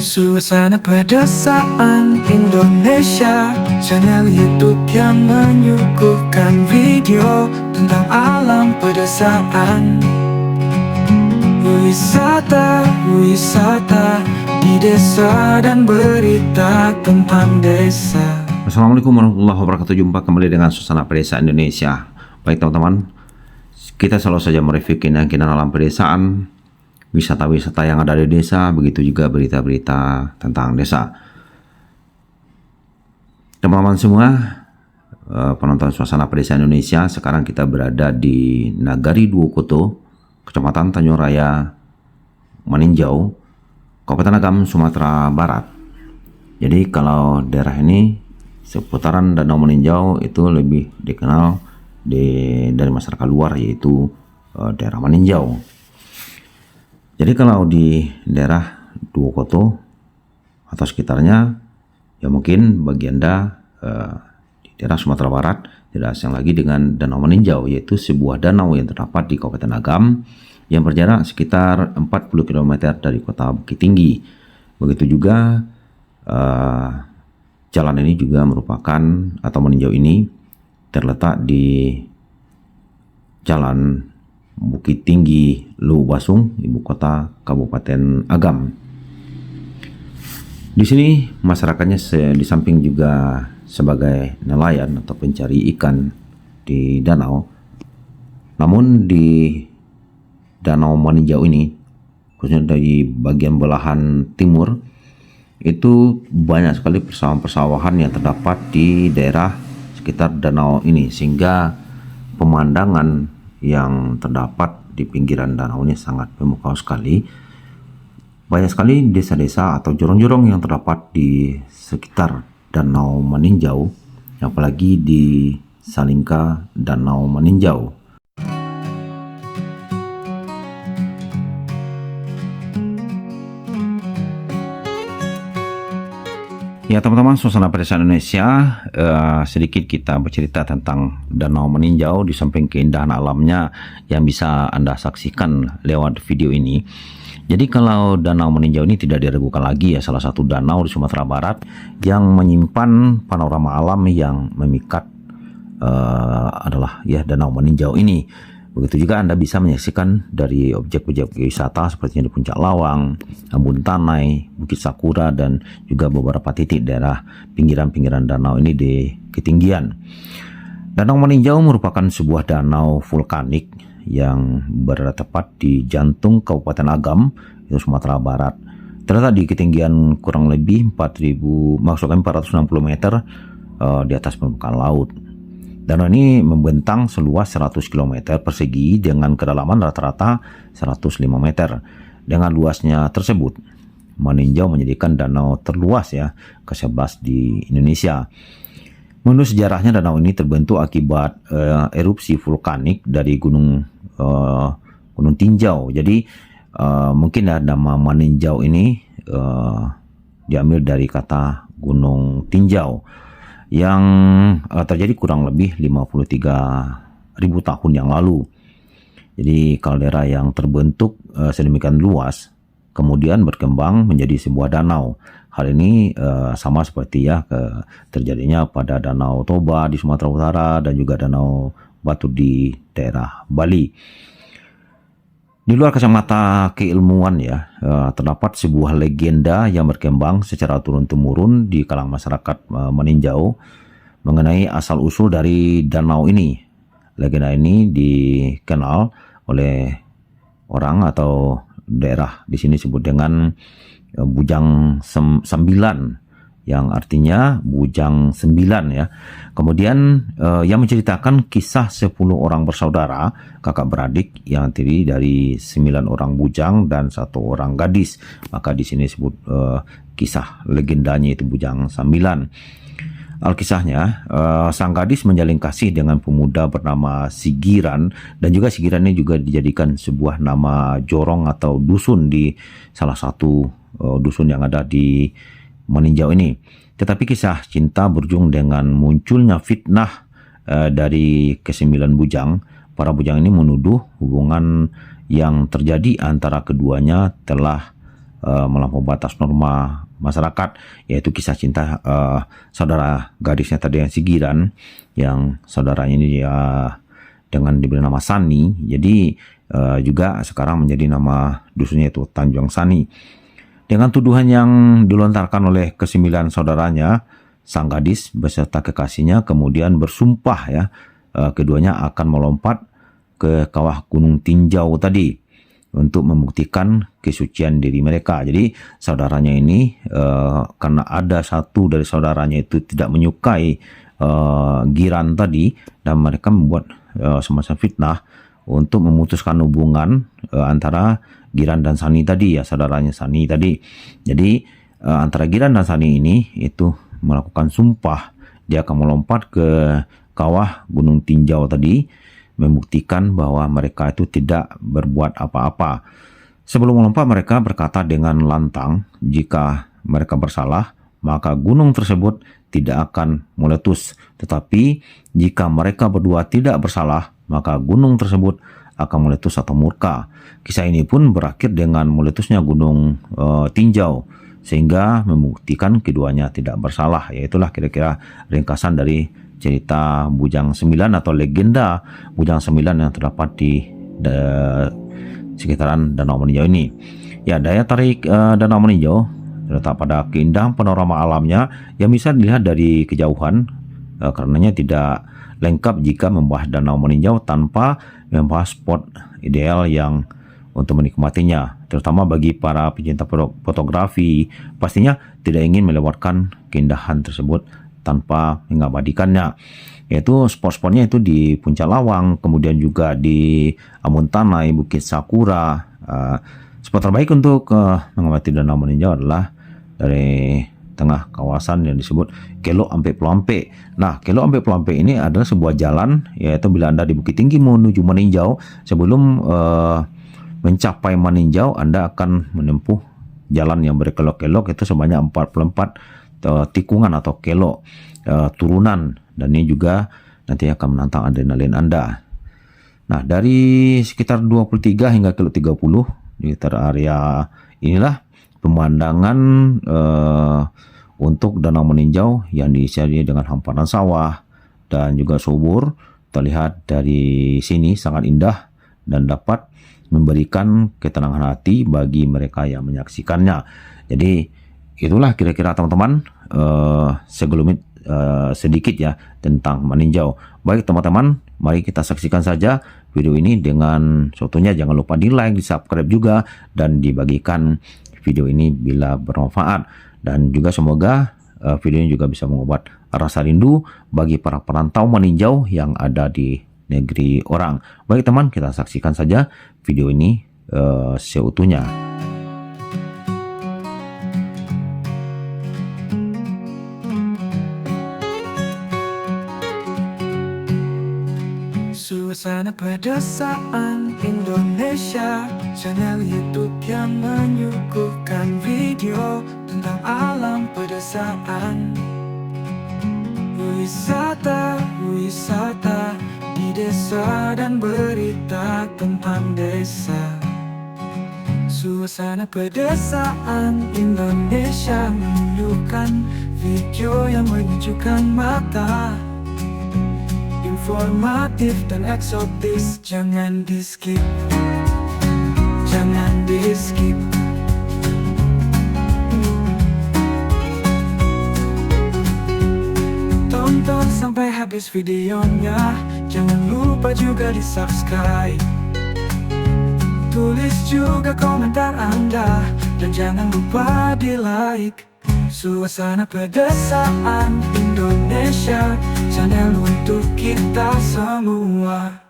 suasana pedesaan Indonesia, channel YouTube yang menyuguhkan video tentang alam pedesaan. Wisata di desa dan berita tentang desa. Assalamualaikum warahmatullahi wabarakatuh. Jumpa kembali dengan suasana pedesaan Indonesia. Baik teman-teman, kita selalu saja mereview keindahan alam pedesaan, wisata-wisata yang ada di desa, begitu juga berita-berita tentang desa. Teman-teman semua, penonton suasana pedesaan Indonesia, sekarang kita berada di Nagari Duokoto, Kecamatan Tanjung Raya, Maninjau, Kabupaten Agam, Sumatera Barat. Jadi kalau daerah ini seputaran Danau Maninjau itu lebih dikenal dari masyarakat luar, yaitu daerah Maninjau. Jadi kalau di daerah Duokoto atau sekitarnya, ya mungkin bagi Anda di daerah Sumatera Barat tidak asing lagi dengan Danau Maninjau, yaitu sebuah danau yang terdapat di Kabupaten Agam yang berjarak sekitar 40 km dari kota Bukit Tinggi. Begitu juga jalan ini juga merupakan, atau Maninjau ini terletak di Jalan Bukit Tinggi Luwubasung, ibu kota Kabupaten Agam. Di sini masyarakatnya di samping juga sebagai nelayan atau pencari ikan di danau. Namun di Danau Maninjau ini, khususnya dari bagian belahan timur, itu banyak sekali persawahan-persawahan yang terdapat di daerah sekitar danau ini, sehingga pemandangan yang terdapat di pinggiran danau ini sangat memukau sekali. Banyak sekali desa-desa atau jorong-jorong yang terdapat di sekitar Danau Maninjau, apalagi di Salingka Danau Maninjau. Ya teman-teman, suasana pedesaan Indonesia, sedikit kita bercerita tentang Danau Maninjau di samping keindahan alamnya yang bisa Anda saksikan lewat video ini. Jadi kalau Danau Maninjau ini tidak diragukan lagi ya, salah satu danau di Sumatera Barat yang menyimpan panorama alam yang memikat adalah ya Danau Maninjau ini. Begitu juga Anda bisa menyaksikan dari objek-objek wisata seperti di Puncak Lawang, Ambun Tanai, Bukit Sakura, dan juga beberapa titik daerah pinggiran-pinggiran danau ini di ketinggian. Danau Maninjau merupakan sebuah danau vulkanik yang berada tepat di jantung Kabupaten Agam, itu Sumatera Barat. Terletak di ketinggian kurang lebih 460 meter di atas permukaan laut. Danau ini membentang seluas 100 km persegi dengan kedalaman rata-rata 105 meter. Dengan luasnya tersebut, Maninjau menjadikan danau terluas ya ke-11 di Indonesia. Menurut sejarahnya, danau ini terbentuk akibat erupsi vulkanik dari Gunung Tinjau. Jadi mungkin ya nama Maninjau ini diambil dari kata Gunung Tinjau yang terjadi kurang lebih 53.000 tahun yang lalu. Jadi kaldera yang terbentuk sedemikian luas kemudian berkembang menjadi sebuah danau. Hal ini sama seperti ya terjadinya pada Danau Toba di Sumatera Utara dan juga Danau Batu di daerah Bali. Di luar kacamata keilmuan ya, terdapat sebuah legenda yang berkembang secara turun-temurun di kalangan masyarakat Maninjau mengenai asal-usul dari danau ini. Legenda ini dikenal oleh orang atau daerah di sini disebut dengan Bujang Sembilan, yang artinya Bujang Sembilan ya. Kemudian yang menceritakan kisah 10 orang bersaudara, kakak beradik yang terdiri dari 9 orang bujang dan 1 orang gadis. Maka di sini disebut kisah legendanya itu Bujang Sembilan. Alkisahnya, sang gadis menjalin kasih dengan pemuda bernama Sigiran, dan juga Sigiran ini juga dijadikan sebuah nama jorong atau dusun di salah satu dusun yang ada di Maninjau ini. Tetapi kisah cinta berujung dengan munculnya fitnah dari kesembilan bujang. Para bujang ini menuduh hubungan yang terjadi antara keduanya telah melampaui batas norma masyarakat, yaitu kisah cinta saudara gadisnya tadi yang si Giran, yang saudaranya ini dengan diberi nama Sani. Jadi juga sekarang menjadi nama dusunnya itu Tanjung Sani. Dengan tuduhan yang dilontarkan oleh kesembilan saudaranya, sang gadis beserta kekasihnya kemudian bersumpah ya, keduanya akan melompat ke kawah Gunung Tinjau tadi untuk membuktikan kesucian diri mereka. Jadi saudaranya ini karena ada satu dari saudaranya itu tidak menyukai Giran tadi, dan mereka membuat semacam fitnah untuk memutuskan hubungan antara Giran dan Sani tadi ya, saudaranya Sani tadi. Jadi antara Giran dan Sani ini itu melakukan sumpah dia akan melompat ke kawah Gunung Tinjau tadi, membuktikan bahwa mereka itu tidak berbuat apa-apa. Sebelum melompat, mereka berkata dengan lantang jika mereka bersalah maka gunung tersebut tidak akan meletus, tetapi jika mereka berdua tidak bersalah maka gunung tersebut akan meletus atau murka. Kisah ini pun berakhir dengan meletusnya gunung Tinjau, sehingga membuktikan keduanya tidak bersalah. Yaitulah kira-kira ringkasan dari cerita Bujang 9 atau legenda Bujang 9 yang terdapat di sekitaran Danau Meninjau ini. Ya, daya tarik Danau Meninjau terletak pada keindahan panorama alamnya yang bisa dilihat dari kejauhan. Karenanya tidak lengkap jika membahas Danau Meninjau tanpa membahas spot ideal yang untuk menikmatinya, terutama bagi para pecinta fotografi. Pastinya tidak ingin melewatkan keindahan tersebut tanpa mengabadikannya, yaitu spot-spotnya itu di Puncak Lawang, kemudian juga di Amuntanai, Bukit Sakura. Spot terbaik untuk mengamati Danau Meninjau adalah dari tengah kawasan yang disebut Kelok Ampe Pelampe. Nah, Kelok Ampe Pelampe ini adalah sebuah jalan, yaitu bila Anda di Bukit Tinggi menuju Meninjau, sebelum mencapai Meninjau Anda akan menempuh jalan yang berkelok-kelok itu sebanyak 44 tikungan atau kelok turunan, dan ini juga nanti akan menantang adrenalin Anda. Nah, dari sekitar 23 hingga kelok 30 di sekitar area inilah pemandangan untuk Danau Meninjau yang diisi dengan hamparan sawah dan juga subur. Terlihat dari sini sangat indah dan dapat memberikan ketenangan hati bagi mereka yang menyaksikannya. Jadi itulah kira-kira teman-teman segelumit sedikit ya tentang Meninjau. Baik teman-teman, mari kita saksikan saja video ini dengan satunya. Jangan lupa di like, di subscribe juga, dan dibagikan video ini bila bermanfaat. Dan juga semoga video ini juga bisa mengobat rasa rindu bagi para perantau Meninjau yang ada di negeri orang. Baik teman, kita saksikan saja video ini seutuhnya. Suasana pedesaan Indonesia, channel YouTube yang menyuguhkan video tentang alam pedesaan. Wisata di desa dan berita tentang desa. Suasana pedesaan Indonesia menunjukkan video yang menyejukkan mata, informatif dan eksotis. Jangan di skip, jangan di skip. Tonton sampai habis videonya, jangan lupa juga di subscribe. Tulis juga komentar Anda, dan jangan lupa di like. Suasana pedesaan Indonesia, channel untuk kita semua.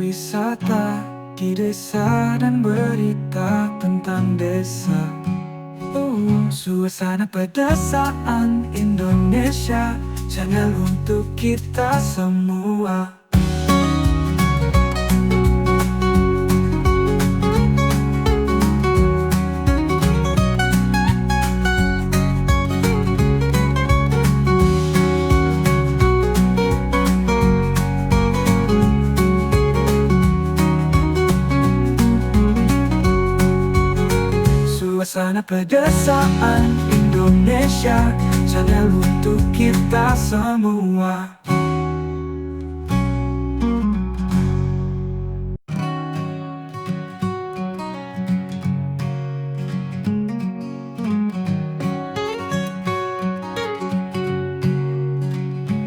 Wisata di desa dan berita tentang desa. Suasana pedesaan Indonesia, channel untuk kita semua. Suasana pedesaan Indonesia, channel untuk kita semua.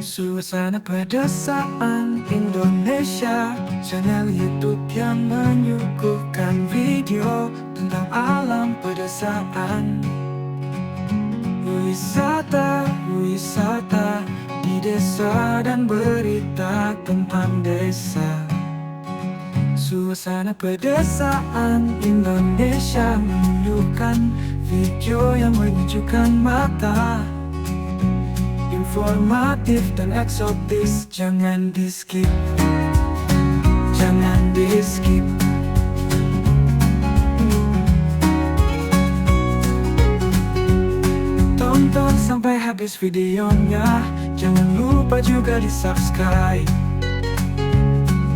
Suasana pedesaan Indonesia, channel YouTube yang menyuguhkan video tentang alam pedesaan. Wisata di desa dan berita tentang desa. Suasana pedesaan Indonesia menunjukkan video yang menyejukkan mata, informatif dan eksotis. Jangan di skip, jangan di skip. Tonton sampai habis videonya, jangan lupa juga di subscribe.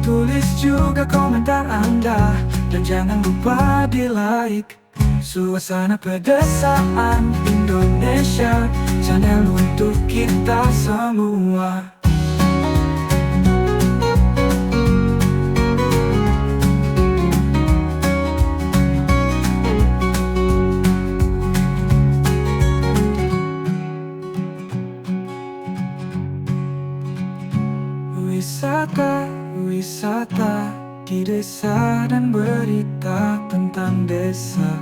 Tulis juga komentar Anda, dan jangan lupa di like. Suasana pedesaan Indonesia, channel untuk kita semua. Wisata di desa dan berita tentang desa.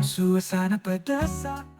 Suasana pedesaan.